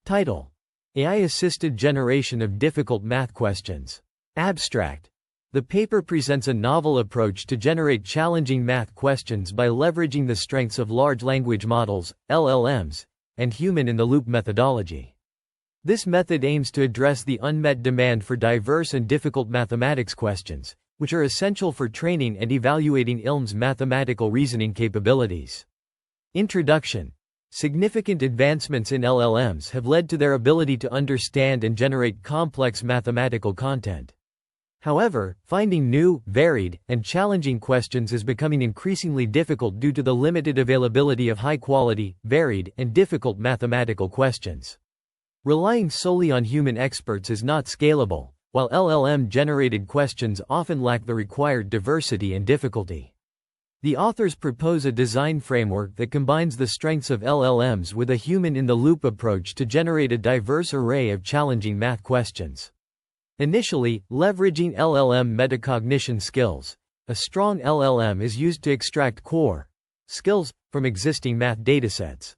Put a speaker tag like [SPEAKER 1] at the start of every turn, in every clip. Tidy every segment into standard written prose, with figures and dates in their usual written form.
[SPEAKER 1] Title: AI-assisted generation of difficult math questions. Abstract: the paper presents a novel approach to generate challenging math questions by leveraging the strengths of large language models, LLMs, and human-in-the-loop methodology. This method aims to address the unmet demand for diverse and difficult mathematics questions, which are essential for training and evaluating ILM's mathematical reasoning capabilities. Introduction: significant advancements in LLMs have led to their ability to understand and generate complex mathematical content. However, finding new, varied, and challenging questions is becoming increasingly difficult due to the limited availability of high-quality, varied, and difficult mathematical questions. Relying solely on human experts is not scalable, while LLM-generated questions often lack the required diversity and difficulty. The authors propose a design framework that combines the strengths of LLMs with a human-in-the-loop approach to generate a diverse array of challenging math questions. Initially, leveraging LLM metacognition skills, a strong LLM is used to extract core skills from existing math datasets.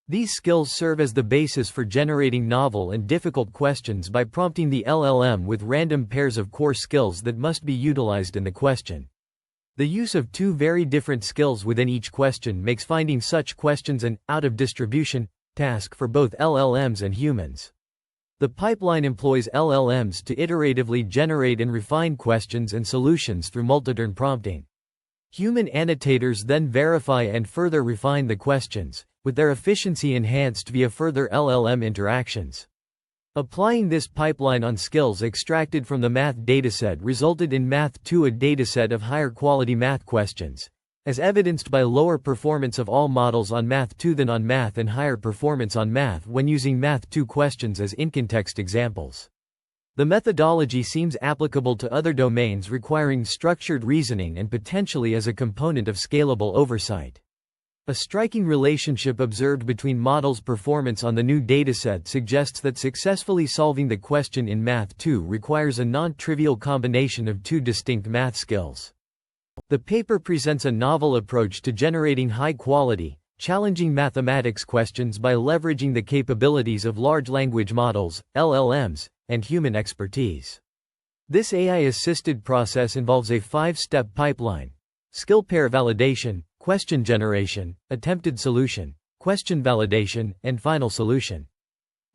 [SPEAKER 1] These skills serve as the basis for generating novel and difficult questions by prompting the LLM with random pairs of core skills that must be utilized in the question. The use of two very different skills within each question makes finding such questions an out-of-distribution task for both LLMs and humans. The pipeline employs LLMs to iteratively generate and refine questions and solutions through multiturn prompting. Human annotators then verify and further refine the questions, with their efficiency enhanced via further LLM interactions. Applying this pipeline on skills extracted from the math dataset resulted in Math2, a dataset of higher quality math questions, as evidenced by lower performance of all models on Math2 than on Math and higher performance on Math when using Math2 questions as in-context examples. The methodology seems applicable to other domains requiring structured reasoning and potentially as a component of scalable oversight. A striking relationship observed between models' performance on the new dataset suggests that successfully solving the question in Math2 requires a non-trivial combination of two distinct math skills. The paper presents a novel approach to generating high-quality, challenging mathematics questions by leveraging the capabilities of large language models, LLMs, and human expertise. This AI-assisted process involves a 5-step pipeline: skill pair validation, question generation, attempted solution, question validation, and final solution.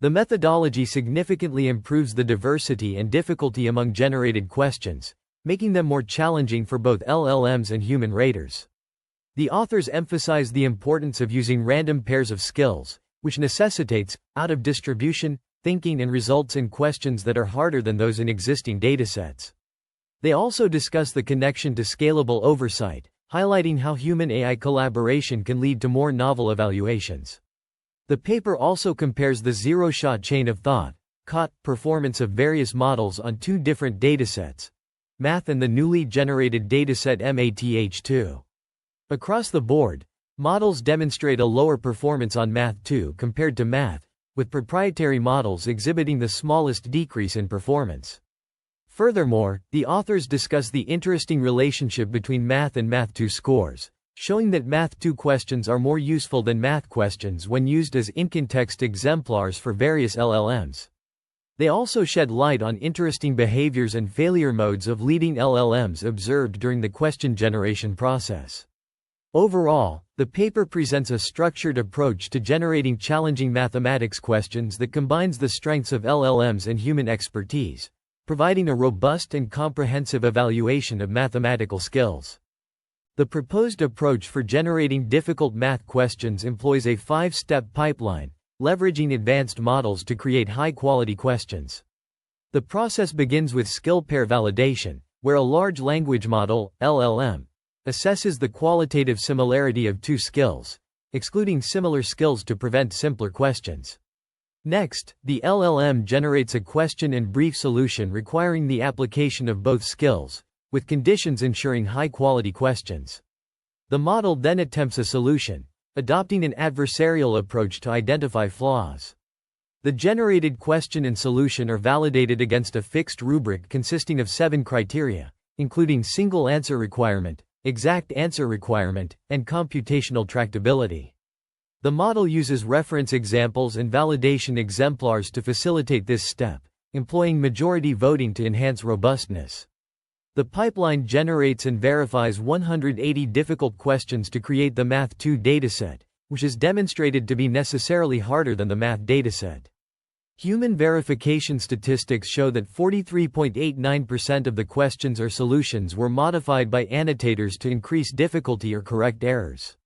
[SPEAKER 1] The methodology significantly improves the diversity and difficulty among generated questions, making them more challenging for both LLMs and human raters. The authors emphasize the importance of using random pairs of skills, which necessitates out-of-distribution thinking and results in questions that are harder than those in existing datasets. They also discuss the connection to scalable oversight, highlighting how human-AI collaboration can lead to more novel evaluations. The paper also compares the zero-shot chain of thought (COT) performance of various models on two different datasets, Math and the newly generated dataset MathH2. Across the board, models demonstrate a lower performance on Math2 compared to Math, with proprietary models exhibiting the smallest decrease in performance. Furthermore, the authors discuss the interesting relationship between Math and Math2 scores, showing that Math2 questions are more useful than Math questions when used as in-context exemplars for various LLMs. They also shed light on interesting behaviors and failure modes of leading LLMs observed during the question generation process. Overall, the paper presents a structured approach to generating challenging mathematics questions that combines the strengths of LLMs and human expertise, providing a robust and comprehensive evaluation of mathematical skills. The proposed approach for generating difficult math questions employs a 5-step pipeline, leveraging advanced models to create high-quality questions. The process begins with skill pair validation, where a large language model, LLM, assesses the qualitative similarity of two skills, excluding similar skills to prevent simpler questions. Next, the LLM generates a question and brief solution requiring the application of both skills, with conditions ensuring high-quality questions. The model then attempts a solution, adopting an adversarial approach to identify flaws. The generated question and solution are validated against a fixed rubric consisting of 7 criteria, including single answer requirement, exact answer requirement, and computational tractability. The model uses reference examples and validation exemplars to facilitate this step, employing majority voting to enhance robustness. The pipeline generates and verifies 180 difficult questions to create the Math2 dataset, which is demonstrated to be necessarily harder than the math dataset. Human verification statistics show that 43.89% of the questions or solutions were modified by annotators to increase difficulty or correct errors.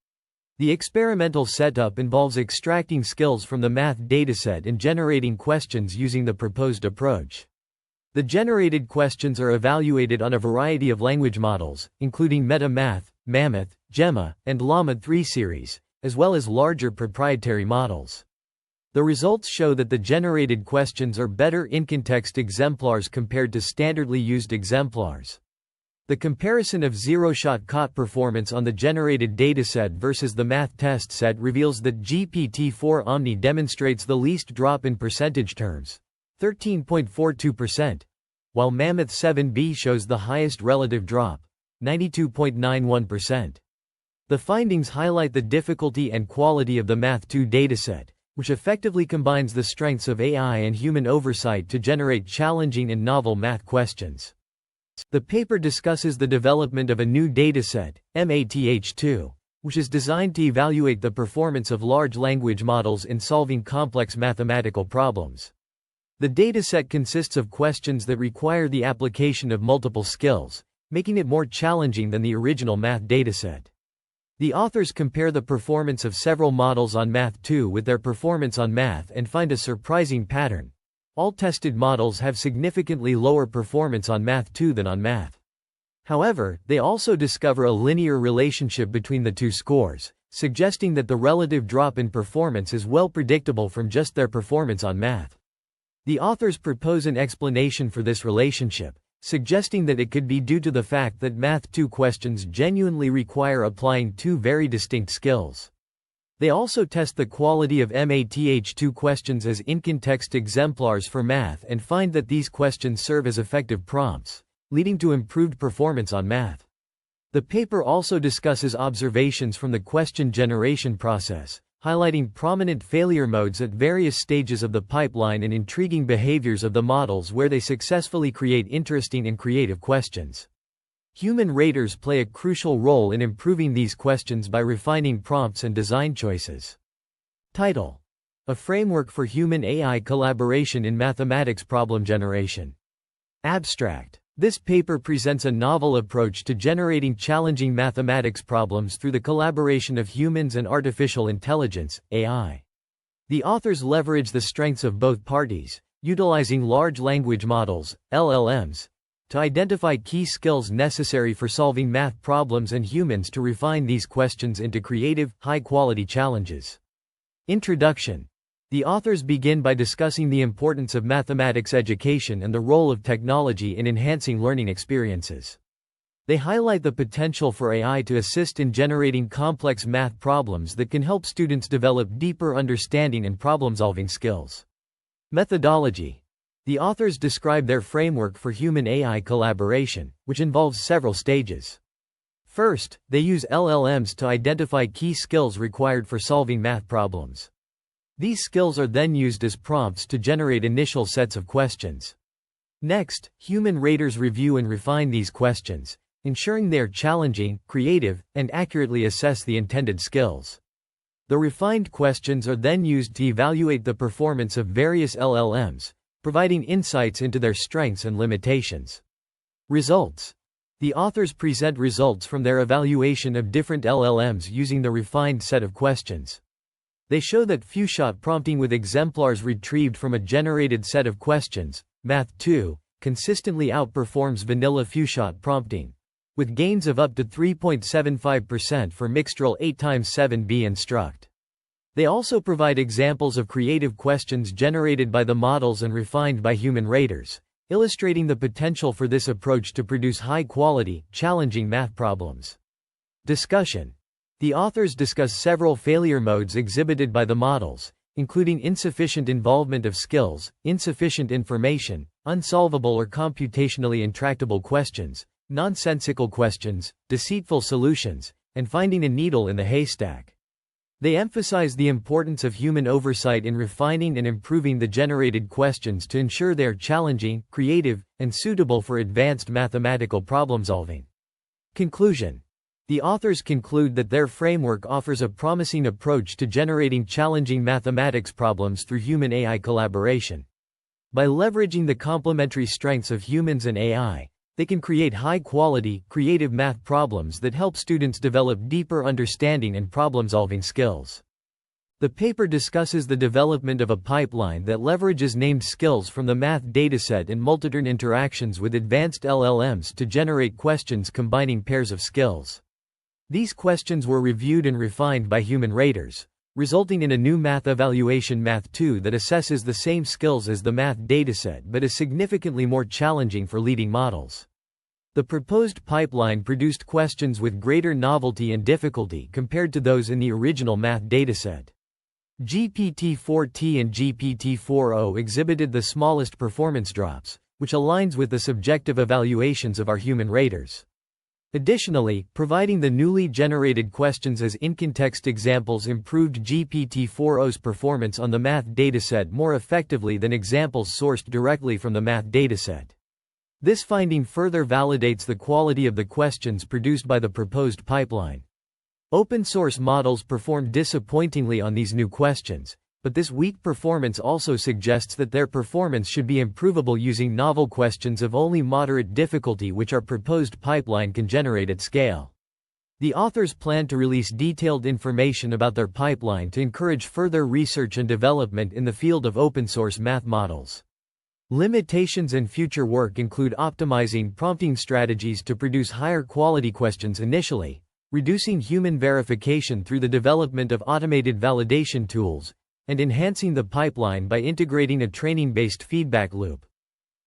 [SPEAKER 1] The experimental setup involves extracting skills from the math dataset and generating questions using the proposed approach. The generated questions are evaluated on a variety of language models, including MetaMath, Mammoth, Gemma, and Llama 3 series, as well as larger proprietary models. The results show that the generated questions are better in-context exemplars compared to standardly used exemplars. The comparison of zero-shot COT performance on the generated dataset versus the math test set reveals that GPT-4 Omni demonstrates the least drop in percentage terms, 13.42%, while Mammoth 7B shows the highest relative drop, 92.91%. The findings highlight the difficulty and quality of the Math2 dataset, which effectively combines the strengths of AI and human oversight to generate challenging and novel math questions. The paper discusses the development of a new dataset, MathGen-2, which is designed to evaluate the performance of large language models in solving complex mathematical problems. The dataset consists of questions that require the application of multiple skills, making it more challenging than the original math dataset. The authors compare the performance of several models on Math2 with their performance on Math and find a surprising pattern. All tested models have significantly lower performance on Math2 than on Math. However, they also discover a linear relationship between the two scores, suggesting that the relative drop in performance is well predictable from just their performance on Math. The authors propose an explanation for this relationship, suggesting that it could be due to the fact that Math2 questions genuinely require applying two very distinct skills. They also test the quality of MathGen-2 questions as in-context exemplars for Math and find that these questions serve as effective prompts, leading to improved performance on Math. The paper also discusses observations from the question generation process, highlighting prominent failure modes at various stages of the pipeline and intriguing behaviors of the models where they successfully create interesting and creative questions. Human raters play a crucial role in improving these questions by refining prompts and design choices. Title: A Framework for Human-AI Collaboration in Mathematics Problem Generation. Abstract: This paper presents a novel approach to generating challenging mathematics problems through the collaboration of humans and artificial intelligence, AI. The authors leverage the strengths of both parties, utilizing large language models, LLMs, to identify key skills necessary for solving math problems and humans to refine these questions into creative, high-quality challenges. Introduction. The authors begin by discussing the importance of mathematics education and the role of technology in enhancing learning experiences. They highlight the potential for AI to assist in generating complex math problems that can help students develop deeper understanding and problem-solving skills. Methodology. The authors describe their framework for human-AI collaboration, which involves several stages. First, they use LLMs to identify key skills required for solving math problems. These skills are then used as prompts to generate initial sets of questions. Next, human raters review and refine these questions, ensuring they are challenging, creative, and accurately assess the intended skills. The refined questions are then used to evaluate the performance of various LLMs, providing insights into their strengths and limitations. Results. The authors present results from their evaluation of different LLMs using the refined set of questions. They show that few-shot prompting with exemplars retrieved from a generated set of questions, Math2, consistently outperforms vanilla few-shot prompting, with gains of up to 3.75% for Mixtral 8x7b Instruct. They also provide examples of creative questions generated by the models and refined by human raters, illustrating the potential for this approach to produce high-quality, challenging math problems. Discussion. The authors discuss several failure modes exhibited by the models, including insufficient involvement of skills, insufficient information, unsolvable or computationally intractable questions, nonsensical questions, deceitful solutions, and finding a needle in the haystack. They emphasize the importance of human oversight in refining and improving the generated questions to ensure they are challenging, creative, and suitable for advanced mathematical problem-solving. Conclusion. The authors conclude that their framework offers a promising approach to generating challenging mathematics problems through human-AI collaboration. By leveraging the complementary strengths of humans and AI, they can create high-quality, creative math problems that help students develop deeper understanding and problem-solving skills. The paper discusses the development of a pipeline that leverages named skills from the math dataset and multi-turn interactions with advanced LLMs to generate questions combining pairs of skills. These questions were reviewed and refined by human raters, resulting in a new math evaluation Math 2 that assesses the same skills as the math dataset but is significantly more challenging for leading models. The proposed pipeline produced questions with greater novelty and difficulty compared to those in the original math dataset. GPT-4t and GPT-4o exhibited the smallest performance drops, which aligns with the subjective evaluations of our human raters. Additionally, providing the newly generated questions as in-context examples improved GPT-4o's performance on the math dataset more effectively than examples sourced directly from the math dataset. This finding further validates the quality of the questions produced by the proposed pipeline. Open-source models performed disappointingly on these new questions, but this weak performance also suggests that their performance should be improvable using novel questions of only moderate difficulty which our proposed pipeline can generate at scale. The authors plan to release detailed information about their pipeline to encourage further research and development in the field of open-source math models. Limitations and future work include optimizing prompting strategies to produce higher quality questions initially, reducing human verification through the development of automated validation tools, and enhancing the pipeline by integrating a training-based feedback loop.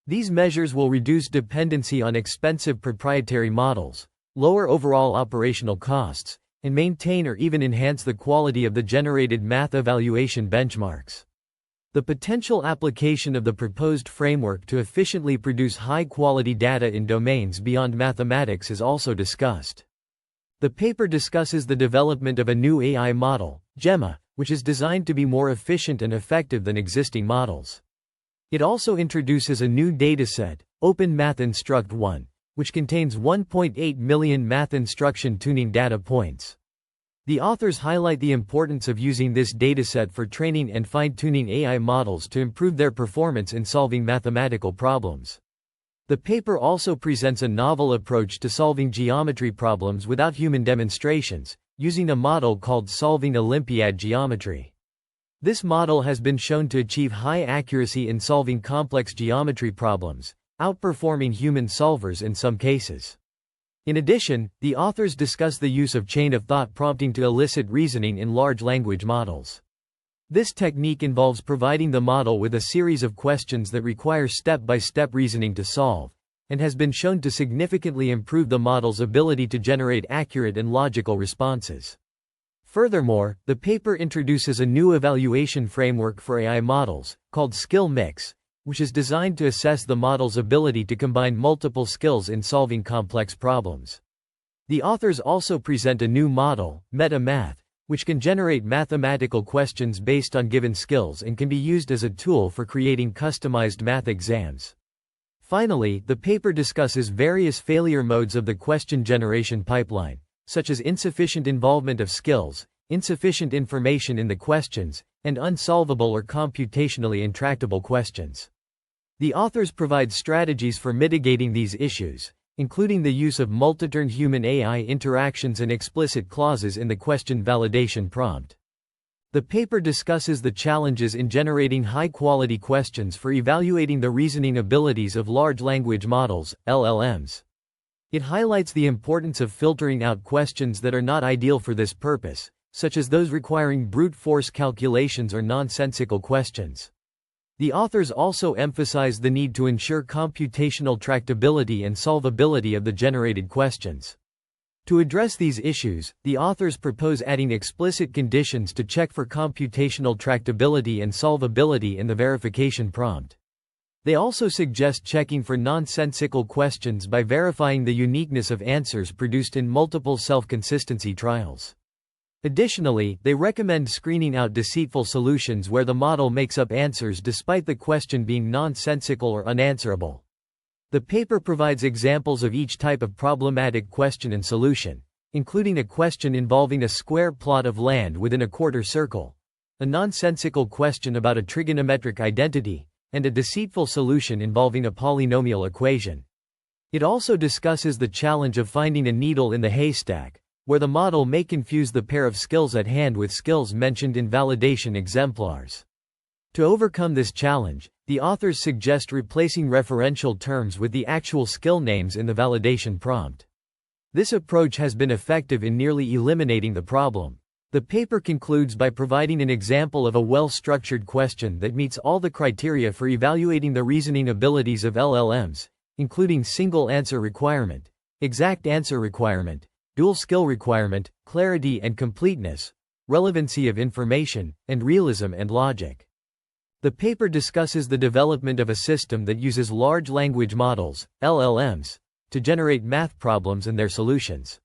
[SPEAKER 1] These measures will reduce dependency on expensive proprietary models, lower overall operational costs, and maintain or even enhance the quality of the generated math evaluation benchmarks. The potential application of the proposed framework to efficiently produce high-quality data in domains beyond mathematics is also discussed. The paper discusses the development of a new AI model, Gemma, which is designed to be more efficient and effective than existing models. It also introduces a new dataset, Open Math Instruct 1, which contains 1.8 million math instruction tuning data points. The authors highlight the importance of using this dataset for training and fine-tuning AI models to improve their performance in solving mathematical problems. The paper also presents a novel approach to solving geometry problems without human demonstrations, using a model called Solving Olympiad Geometry. This model has been shown to achieve high accuracy in solving complex geometry problems, outperforming human solvers in some cases. In addition, the authors discuss the use of chain-of-thought prompting to elicit reasoning in large language models. This technique involves providing the model with a series of questions that require step-by-step reasoning to solve, and has been shown to significantly improve the model's ability to generate accurate and logical responses. Furthermore, the paper introduces a new evaluation framework for AI models, called Skill Mix, which is designed to assess the model's ability to combine multiple skills in solving complex problems. The authors also present a new model, MetaMath, which can generate mathematical questions based on given skills and can be used as a tool for creating customized math exams. Finally, the paper discusses various failure modes of the question generation pipeline, such as insufficient involvement of skills, insufficient information in the questions, and unsolvable or computationally intractable questions. The authors provide strategies for mitigating these issues, including the use of multi-turn human-AI interactions and explicit clauses in the question validation prompt. The paper discusses the challenges in generating high-quality questions for evaluating the reasoning abilities of large language models, LLMs. It highlights the importance of filtering out questions that are not ideal for this purpose, such as those requiring brute force calculations or nonsensical questions. The authors also emphasize the need to ensure computational tractability and solvability of the generated questions. To address these issues, the authors propose adding explicit conditions to check for computational tractability and solvability in the verification prompt. They also suggest checking for nonsensical questions by verifying the uniqueness of answers produced in multiple self-consistency trials. Additionally, they recommend screening out deceitful solutions where the model makes up answers despite the question being nonsensical or unanswerable. The paper provides examples of each type of problematic question and solution, including a question involving a square plot of land within a quarter circle, a nonsensical question about a trigonometric identity, and a deceitful solution involving a polynomial equation. It also discusses the challenge of finding a needle in the haystack, where the model may confuse the pair of skills at hand with skills mentioned in validation exemplars. To overcome this challenge, the authors suggest replacing referential terms with the actual skill names in the validation prompt. This approach has been effective in nearly eliminating the problem. The paper concludes by providing an example of a well-structured question that meets all the criteria for evaluating the reasoning abilities of LLMs, including single answer requirement, exact answer requirement, dual skill requirement, clarity and completeness, relevancy of information, and realism and logic. The paper discusses the development of a system that uses large language models, LLMs, to generate math problems and their solutions.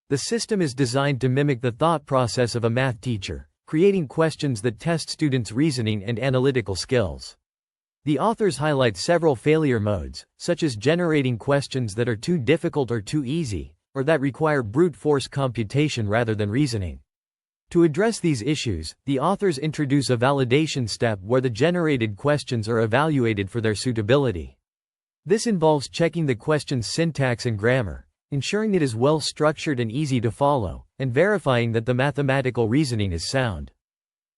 [SPEAKER 1] The system is designed to mimic the thought process of a math teacher, creating questions that test students' reasoning and analytical skills. The authors highlight several failure modes, such as generating questions that are too difficult or too easy, or that require brute force computation rather than reasoning. To address these issues, the authors introduce a validation step where the generated questions are evaluated for their suitability. This involves checking the question's syntax and grammar, ensuring it is well structured and easy to follow, and verifying that the mathematical reasoning is sound.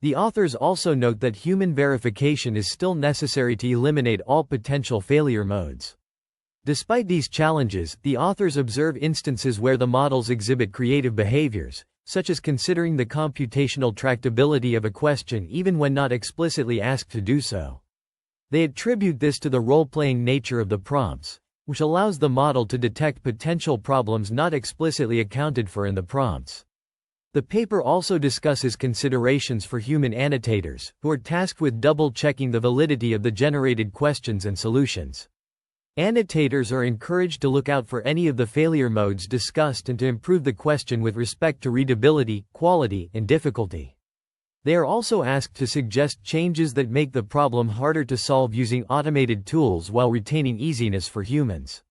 [SPEAKER 1] The authors also note that human verification is still necessary to eliminate all potential failure modes. Despite these challenges, the authors observe instances where the models exhibit creative behaviors, such as considering the computational tractability of a question even when not explicitly asked to do so. They attribute this to the role-playing nature of the prompts, which allows the model to detect potential problems not explicitly accounted for in the prompts. The paper also discusses considerations for human annotators, who are tasked with double-checking the validity of the generated questions and solutions. Annotators are encouraged to look out for any of the failure modes discussed and to improve the question with respect to readability, quality, and difficulty. They are also asked to suggest changes that make the problem harder to solve using automated tools while retaining easiness for humans.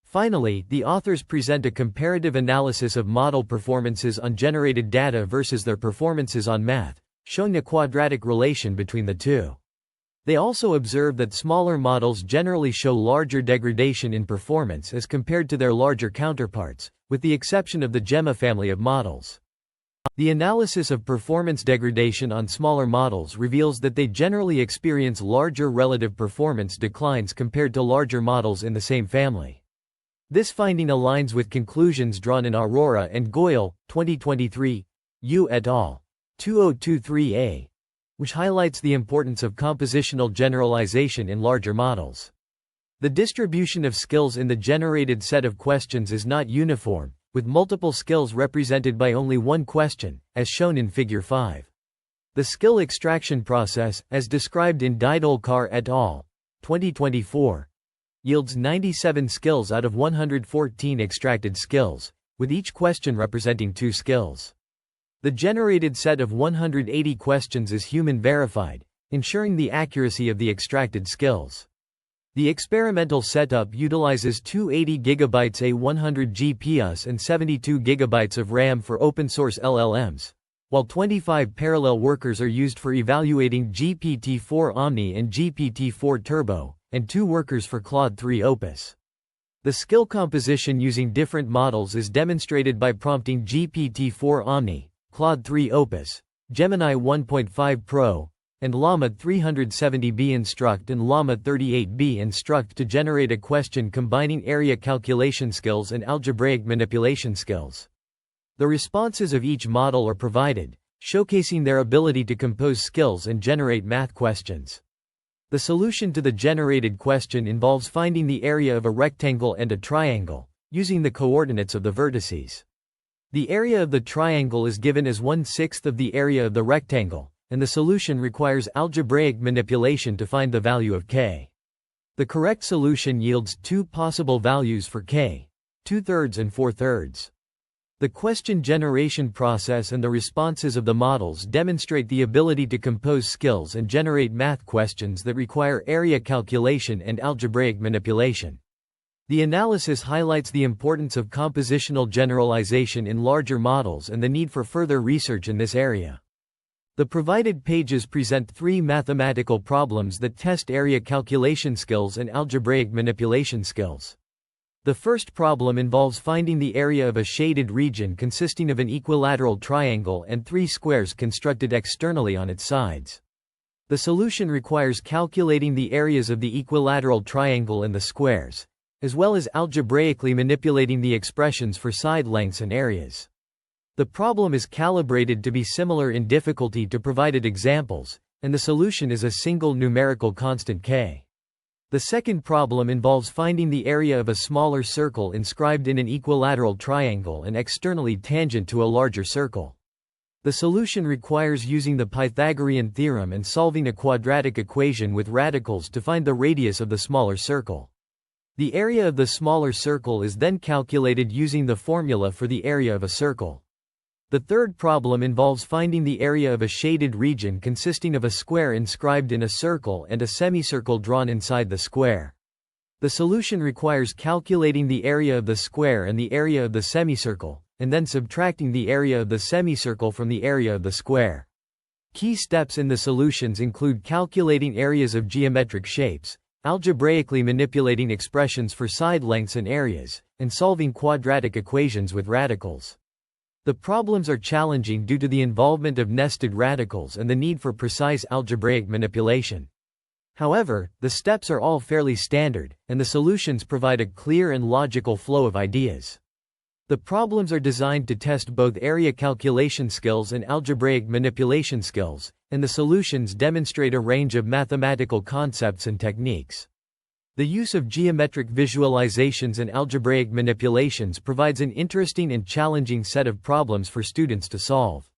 [SPEAKER 1] Finally, the authors present a comparative analysis of model performances on generated data versus their performances on math, showing a quadratic relation between the two. They also observe that smaller models generally show larger degradation in performance as compared to their larger counterparts, with the exception of the Gemma family of models. The analysis of performance degradation on smaller models reveals that they generally experience larger relative performance declines compared to larger models in the same family. This finding aligns with conclusions drawn in Aurora and Goyle, 2023, U et al. 2023a, which highlights the importance of compositional generalization in larger models. The distribution of skills in the generated set of questions is not uniform, with multiple skills represented by only one question, as shown in Figure 5. The skill extraction process, as described in Didolkar et al. 2024, yields 97 skills out of 114 extracted skills, with each question representing 2 skills. The generated set of 180 questions is human-verified, ensuring the accuracy of the extracted skills. The experimental setup utilizes 280 GB A100 GPUs and 72 GB of RAM for open-source LLMs, while 25 parallel workers are used for evaluating GPT-4 Omni and GPT-4 Turbo, and 2 workers for Claude 3 Opus. The skill composition using different models is demonstrated by prompting GPT-4 Omni, Claude 3 Opus, Gemini 1.5 Pro, and Llama 370B Instruct and Llama 38B Instruct to generate a question combining area calculation skills and algebraic manipulation skills. The responses of each model are provided, showcasing their ability to compose skills and generate math questions. The solution to the generated question involves finding the area of a rectangle and a triangle, using the coordinates of the vertices. The area of the triangle is given as 1/6 of the area of the rectangle, and the solution requires algebraic manipulation to find the value of k. The correct solution yields 2 possible values for k, 2/3 and 4/3. The question generation process and the responses of the models demonstrate the ability to compose skills and generate math questions that require area calculation and algebraic manipulation. The analysis highlights the importance of compositional generalization in larger models and the need for further research in this area. The provided pages present 3 mathematical problems that test area calculation skills and algebraic manipulation skills. The first problem involves finding the area of a shaded region consisting of an equilateral triangle and 3 squares constructed externally on its sides. The solution requires calculating the areas of the equilateral triangle and the squares, as well as algebraically manipulating the expressions for side lengths and areas. The problem is calibrated to be similar in difficulty to provided examples, and the solution is a single numerical constant k. The second problem involves finding the area of a smaller circle inscribed in an equilateral triangle and externally tangent to a larger circle. The solution requires using the Pythagorean theorem and solving a quadratic equation with radicals to find the radius of the smaller circle. The area of the smaller circle is then calculated using the formula for the area of a circle. The third problem involves finding the area of a shaded region consisting of a square inscribed in a circle and a semicircle drawn inside the square. The solution requires calculating the area of the square and the area of the semicircle, and then subtracting the area of the semicircle from the area of the square. Key steps in the solutions include calculating areas of geometric shapes, algebraically manipulating expressions for side lengths and areas, and solving quadratic equations with radicals. The problems are challenging due to the involvement of nested radicals and the need for precise algebraic manipulation. However, the steps are all fairly standard, and the solutions provide a clear and logical flow of ideas. The problems are designed to test both area calculation skills and algebraic manipulation skills, and the solutions demonstrate a range of mathematical concepts and techniques. The use of geometric visualizations and algebraic manipulations provides an interesting and challenging set of problems for students to solve.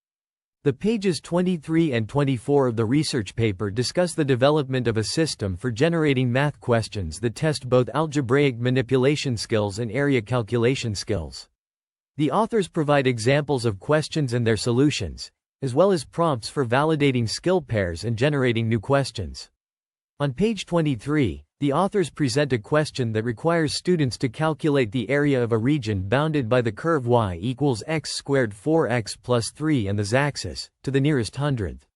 [SPEAKER 1] The pages 23 and 24 of the research paper discuss the development of a system for generating math questions that test both algebraic manipulation skills and area calculation skills. The authors provide examples of questions and their solutions, as well as prompts for validating skill pairs and generating new questions. On page 23, the authors present a question that requires students to calculate the area of a region bounded by the curve y equals x squared 4x plus 3 and the z-axis, to the nearest hundredth.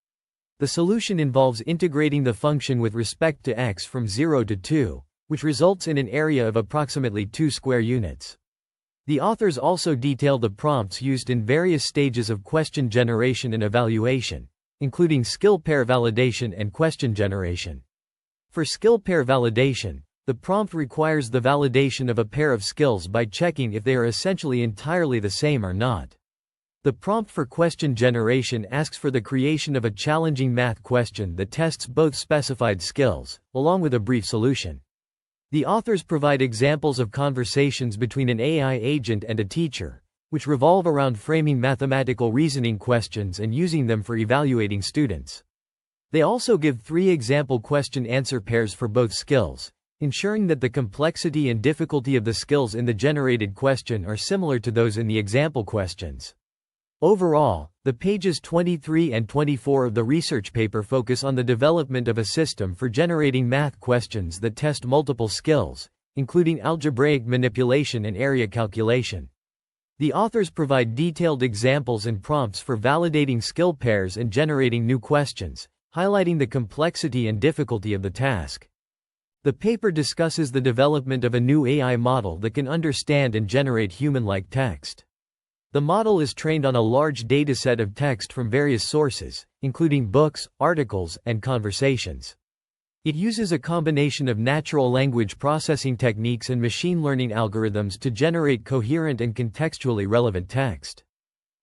[SPEAKER 1] The solution involves integrating the function with respect to x from 0 to 2, which results in an area of approximately 2 square units. The authors also detail the prompts used in various stages of question generation and evaluation, including skill pair validation and question generation. For skill pair validation, the prompt requires the validation of a pair of skills by checking if they are essentially entirely the same or not. The prompt for question generation asks for the creation of a challenging math question that tests both specified skills, along with a brief solution. The authors provide examples of conversations between an AI agent and a teacher, which revolve around framing mathematical reasoning questions and using them for evaluating students. They also give 3 example question-answer pairs for both skills, ensuring that the complexity and difficulty of the skills in the generated question are similar to those in the example questions. Overall, the pages 23 and 24 of the research paper focus on the development of a system for generating math questions that test multiple skills, including algebraic manipulation and area calculation. The authors provide detailed examples and prompts for validating skill pairs and generating new questions, highlighting the complexity and difficulty of the task. The paper discusses the development of a new AI model that can understand and generate human-like text. The model is trained on a large dataset of text from various sources, including books, articles, and conversations. It uses a combination of natural language processing techniques and machine learning algorithms to generate coherent and contextually relevant text.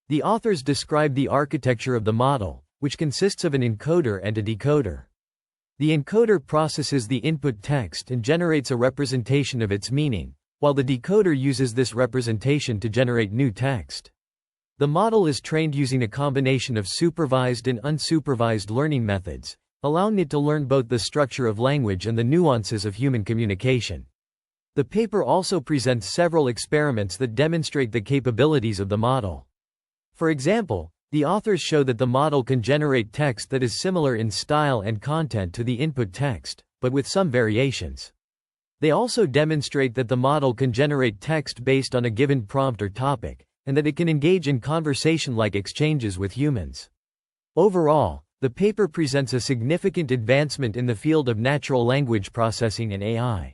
[SPEAKER 1] The authors describe the architecture of the model, which consists of an encoder and a decoder. The encoder processes the input text and generates a representation of its meaning, while the decoder uses this representation to generate new text. The model is trained using a combination of supervised and unsupervised learning methods, allowing it to learn both the structure of language and the nuances of human communication. The paper also presents several experiments that demonstrate the capabilities of the model. For example, the authors show that the model can generate text that is similar in style and content to the input text, but with some variations. They also demonstrate that the model can generate text based on a given prompt or topic, and that it can engage in conversation-like exchanges with humans. Overall, the paper presents a significant advancement in the field of natural language processing and AI.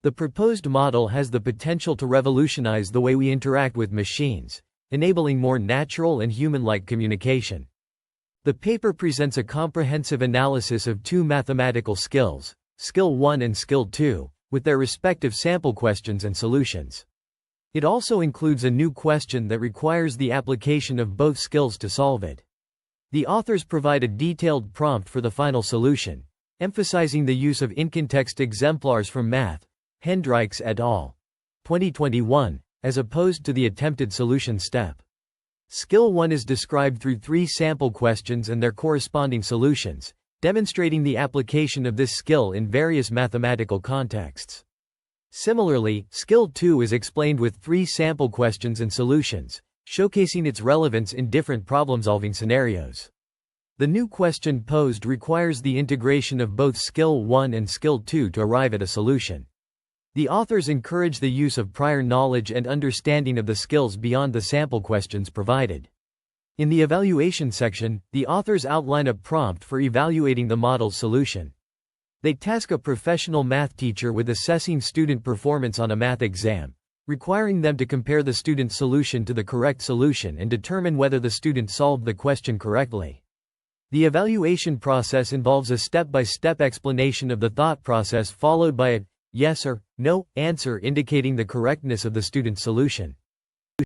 [SPEAKER 1] The proposed model has the potential to revolutionize the way we interact with machines, enabling more natural and human-like communication. The paper presents a comprehensive analysis of two mathematical skills, Skill 1 and Skill 2, with their respective sample questions and solutions. It also includes a new question that requires the application of both skills to solve it. The authors provide a detailed prompt for the final solution, emphasizing the use of in-context exemplars from Math, Hendricks et al. 2021, as opposed to the attempted solution step. Skill 1 is described through 3 sample questions and their corresponding solutions, demonstrating the application of this skill in various mathematical contexts. Similarly, Skill 2 is explained with 3 sample questions and solutions, showcasing its relevance in different problem-solving scenarios. The new question posed requires the integration of both Skill 1 and Skill 2 to arrive at a solution. The authors encourage the use of prior knowledge and understanding of the skills beyond the sample questions provided. In the evaluation section, the authors outline a prompt for evaluating the model's solution. They task a professional math teacher with assessing student performance on a math exam, requiring them to compare the student's solution to the correct solution and determine whether the student solved the question correctly. The evaluation process involves a step-by-step explanation of the thought process followed by a yes or no answer indicating the correctness of the student's solution.